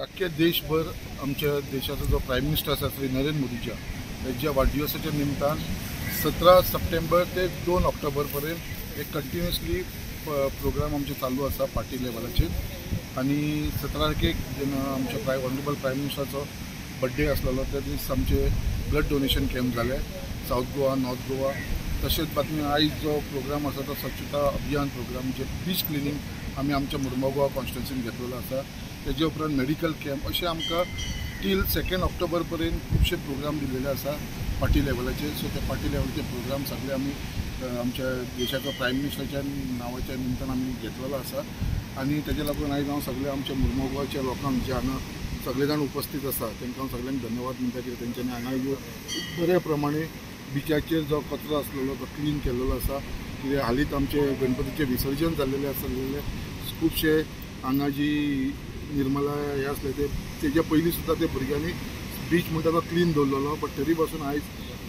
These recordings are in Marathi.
अख्ख्या देशभर आमच्या देशाचा जो प्राईम मिनिस्टर आसा श्री नरेंद्र मोदीच्या त्यांच्या वाढदिवसाच्या निमतान 17 सप्टेंबर ते 2 ऑक्टोबर पर्यंत एक कंटिन्युअसली प्रोग्राम आमचे चालू आसा पार्टी लेवलाचेर। आणि 17 तारखेक जेन्ना आमच्या ऑनरेबल प्राईम मिनिस्टराचो बर्थडे आसलेलो त्या दीस आमचे ब्लड डोनेशन कॅम्प जाले साऊथ गोवा नॉर्थ गोवा। तशेंच बातमी आयज जो प्रोग्राम आसा तो स्वच्छता अभियान प्रोग्राम जे बीच क्लिनिंग आमी आमच्या मुर्मुगांव कॉन्स्टिट्युन्सीन घेतलेलो आसा। तेजे उपरांत मेडिकल कॅम्प अशें आमकां टील 2 ऑक्टोबर पर्यंत खुबशे प्रोग्राम दिलेले आसा पार्टी लेवलाचेर। सो ते पार्टी लेवलाचे प्रोग्राम सगळे आमी आमच्या देशाचो प्राईम मिनिस्टराच्या नांवाच्या निमतान आमी घेतलेलो आसा। आनी तेजे लागून आयज हांव सगळे आमच्या मुर्मुगांवच्या लोकांक जे हांगा सगळे जाण उपस्थित आसा तांकां सगळ्यांक धन्यवाद म्हणटा की तेंच्यांनी हांगा येवन बऱ्या प्रमाणे बिचाचेर जो कचरो आसलेलो तो क्लीन केल्लो आसा। कित्याक हालींच आमचे गणपतीचे विसर्जन जाल्लेले आसलेले खुबशे हांगा जी निर्मला हे आसले तेजे पयलीं सुद्दां ते भुरग्यांनी बीच म्हणटा तो क्लीन दवरलेलो, बट तरी पासून आयज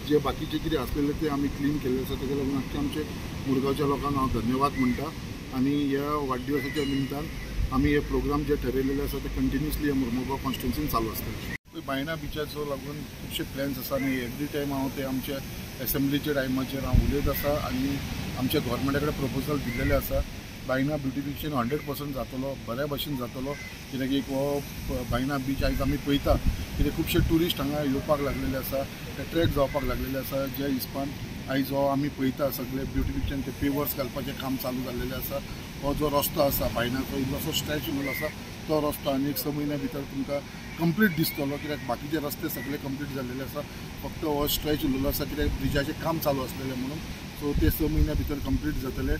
जे बाकीचे कितें आसलेले ते आमी क्लीन केल्ले आसा। तेका लागून आख्खे आमचे मुरगांवच्या लोकांक हांव धन्यवाद म्हणटा। आनी ह्या वाडदिवसाच्या निमतान आमी हे प्रोग्राम जे ठरयलेले आसा ते कंटिन्युअसली ह्या मुर्मुगांव कॉन्स्टिट्युन्सीन चालू आसता। बायणा बिचाचो लागून खुबशे प्लॅन्स आसा आनी एवरी टायम हांव ते आमच्या एसेंब्लीच्या टायमाचेर हांव उलयत आसा आनी आमच्या गव्हर्मेंटा कडेन प्रपोजल दिल्लेले आसा। बायणा ब्युटिफिकेशन 100% जातलो, बऱ्या भशेन जातलो। कित्याक एक हो बायणा बीच आयज आमी पळयता कित्याक खुबशे ट्युरिस्ट हांगा येवपाक लागलेले आसा, अट्रॅक्ट जावपाक लागलेले आसा। ज्या हिसपान आयज हो आमी पळयता सगळे ब्युटिफिकेशन ते पेवर्स घालपाचें काम चालू जाल्लेलें आसा। हो जो रस्तो आसा बायणाचो इल्लोसो स्ट्रेच उरलेलो आसा तो रस्तो आनी 1 म्हयन्या भितर तुमकां कंप्लीट दिसतलो। कित्याक बाकीचे रस्ते सगळे कंप्लीट जाल्लेले आसा, फक्त हो स्ट्रेच उरलेलो आसा कित्याक ब्रिजाचें काम चालू आसलेलें म्हणून। सो ते 6 म्हयन्या भितर कंप्लीट जातले।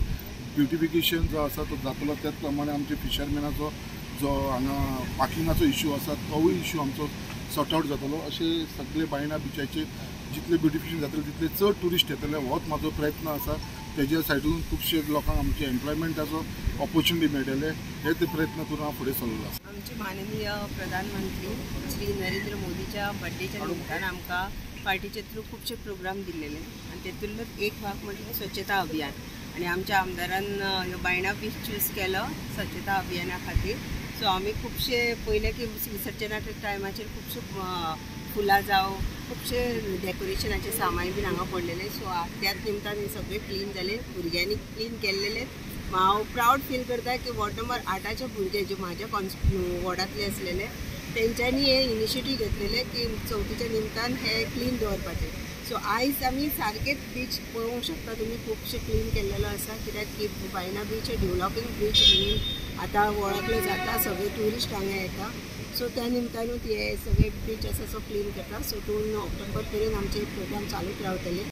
ब्युटिफिकेशन जो आसा तो जातलो त्याच प्रमाणे आमचे फिशरमॅनाचो जो हांगा पार्किंगाचो इश्यू आसा तोवूय इश्यू आमचो सॉर्ट आउट जातलो। अशे सगळे बायणा बिचाचे जितले ब्युटिफिकेशन जातले तितले चड ट्युरिस्ट येतले होच म्हाजो प्रयत्न आसा। तेज्या सायडून खुबशे लोकांक आमचे एम्प्लॉयमेंटाचो ऑपॉर्च्युनिटी मेळटले हे ते प्रयत्न करून हांव फुडें सरलो आसा। आमचे माननीय प्रधानमंत्री श्री नरेंद्र मोदीच्या बर्थडेच्या निमतान आमकां पार्टीचे थ्रू खुबशे प्रोग्राम दिल्लेले आनी तेतूंतलोच एक भाग म्हणजे स्वच्छता अभियान। आणि आमच्या आमदारान ह्यो बायणा बीच चूज केलो स्वच्छता अभियाना खातीर। सो आमी खुबशे पयले की विसर्जनाच्या टायमाचेर खुबशे फुलां जावं खुबशे डेकोरेशनाचे सामान बीन हांगा पडलेले। सो त्याच निमतान हे सगळे क्लीन जाले, भुरग्यांनी क्लीन केल्लेले। हांव प्रावड फील करता की वॉर्ड नंबर 8चे भुरगे जे म्हाज्या वॉर्डांतले आसलेले तेंच्यांनी हे इनिशिएटीव घेतलेले की चवथीच्या निमतान हे क्लीन दवरपाचें। सो आयज आमी सारकेच बीच पळोवंक शकता तुमी खुबशे क्लीन केल्लेलो आसा। कित्याक की बायणा बीच हे डेवलॉपींग बीच म्हणून आतां वळखलो जाता, सगळे ट्युरिस्ट हांगा येता। सो त्या निमतानूच हे सगळे बीच आसा सो क्लीन करता। सो 2 ऑक्टोबर पर्यंत आमचे प्रोग्राम चालूच रावतले।